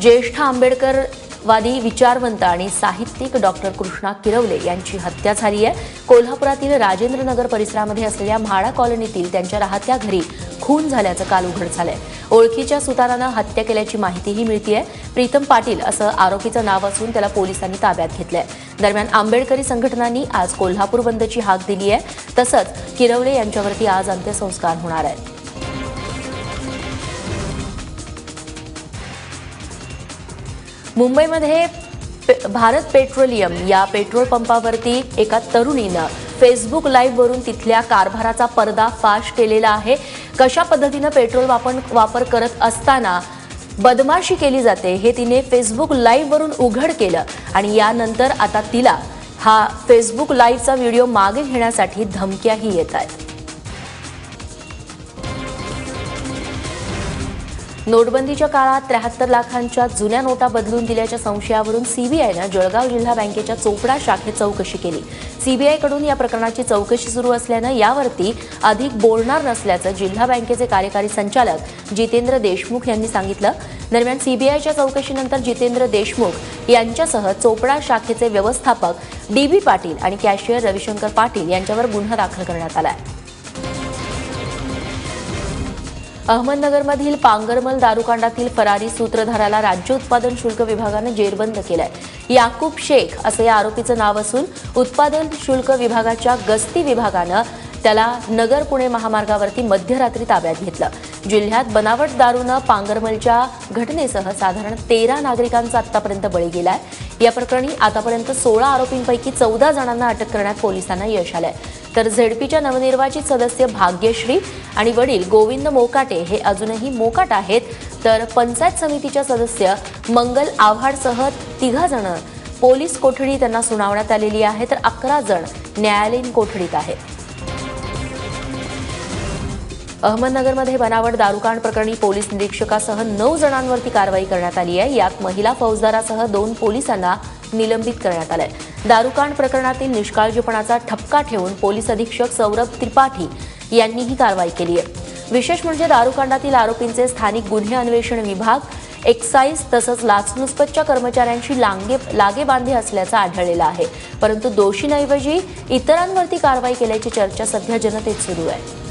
ज्येष्ठ आंबेडकरवादी विचारवंत आणि साहित्यिक डॉक्टर कृष्णा किरवले यांची हत्या झाली आहे। कोल्हापुरातील राजेंद्रनगर परिसरामध्ये असलेल्या म्हाडा कॉलनीतील त्यांच्या राहत्या घरी खून झाल्याचं काल उघड झालंय। ओळखीच्या सुतारानं हत्या केल्याची माहितीही मिळतेय। प्रीतम पाटील असं आरोपीचं नाव असून त्याला पोलिसांनी ताब्यात घेतलंय। दरम्यान आंबेडकरी संघटनांनी आज कोल्हापूर बंदची हाक दिली आहे। तसंच किरवले यांच्यावरती आज अंत्यसंस्कार होणार आहेत। मुंबईमध्ये भारत पेट्रोलियम या पेट्रोल पंपावरती एका तरुणीनं फेसबुक लाईव्ह वरून तिथल्या कारभाराचा पर्दाफाश केलेला आहे। कशा पद्धतीने पेट्रोल वापर करत असताना बदमाशी केली जाते हे तिने फेसबुक लाईव्ह वरून उघड केलं आणि यानंतर आता तिला हा फेसबुक लाईव्हचा व्हिडिओ मागे घेण्यासाठी धमक्याही येत आहेत। नोटबंदीच्या काळात 73 लाखांच्या जुन्या नोटा बदलून दिल्याच्या संशयावरून सीबीआयनं जळगाव जिल्हा बँकेच्या चोपडा शाखेत चौकशी केली। सीबीआयकडून या प्रकरणाची चौकशी सुरू असल्यानं यावरती अधिक बोलणार नसल्याचं जिल्हा बँकेचे कार्यकारी संचालक जितेंद्र देशमुख यांनी सांगितलं। दरम्यान सीबीआयच्या चौकशीनंतर जितेंद्र देशमुख यांच्यासह चोपडा शाखेचे व्यवस्थापक डीबी पाटील आणि कॅशियर रविशंकर पाटील यांच्यावर गुन्हा दाखल करण्यात आला आहे। अहमदनगरमधील पांगरमल दारूकांडातील फरारी सूत्रधाराला राज्य उत्पादन शुल्क विभागानं जेरबंद केलंय। याकूब शेख असं या आरोपीचं नाव असून उत्पादन शुल्क विभागाच्या गस्ती विभागानं त्याला नगर पुणे महामार्गावरती मध्यरात्री ताब्यात घेतलं। जिल्ह्यात बनावट दारूनं पांगरमलच्या घटनेसह साधारण 13 नागरिकांचा आतापर्यंत बळी गेलाय। या प्रकरणी आतापर्यंत 16 आरोपींपैकी 14 जणांना अटक करण्यात पोलिसांना यश आलंय। तर झेडपीच्या नवनिर्वाचित सदस्य भाग्यश्री आणि वडील गोविंद मोकाटे हे अजूनही मोकाट आहेत। तर पंचायत समितीच्या सदस्य मंगल आव्हाडसह 3 जण पोलीस कोठडी त्यांना सुनावण्यात आलेली आहे, तर 11 जण न्यायालयीन कोठडीत आहेत। अहमदनगरमध्ये बनावट दारूकांड प्रकरणी पोलीस निरीक्षकासह 9 जणांवरती कारवाई करण्यात आली आहे। यात महिला फौजदारासह 2 पोलिसांना निलंबित करण्यात आलंय। दारूकांड प्रकरणातील निष्काळजीपणाचा ठपका ठेवून पोलीस अधीक्षक सौरभ त्रिपाठी यांनी ही कारवाई केली आहे। विशेष म्हणजे दारूकांडातील आरोपींचे स्थानिक गुन्हे अन्वेषण विभाग, एक्साईज तसंच लाचलुचपतच्या कर्मचाऱ्यांशी लागेबांधे असल्याचं आढळलेलं आहे। परंतु दोषींऐवजी इतरांवरती कारवाई केल्याची चर्चा सध्या जनतेत सुरू आहे।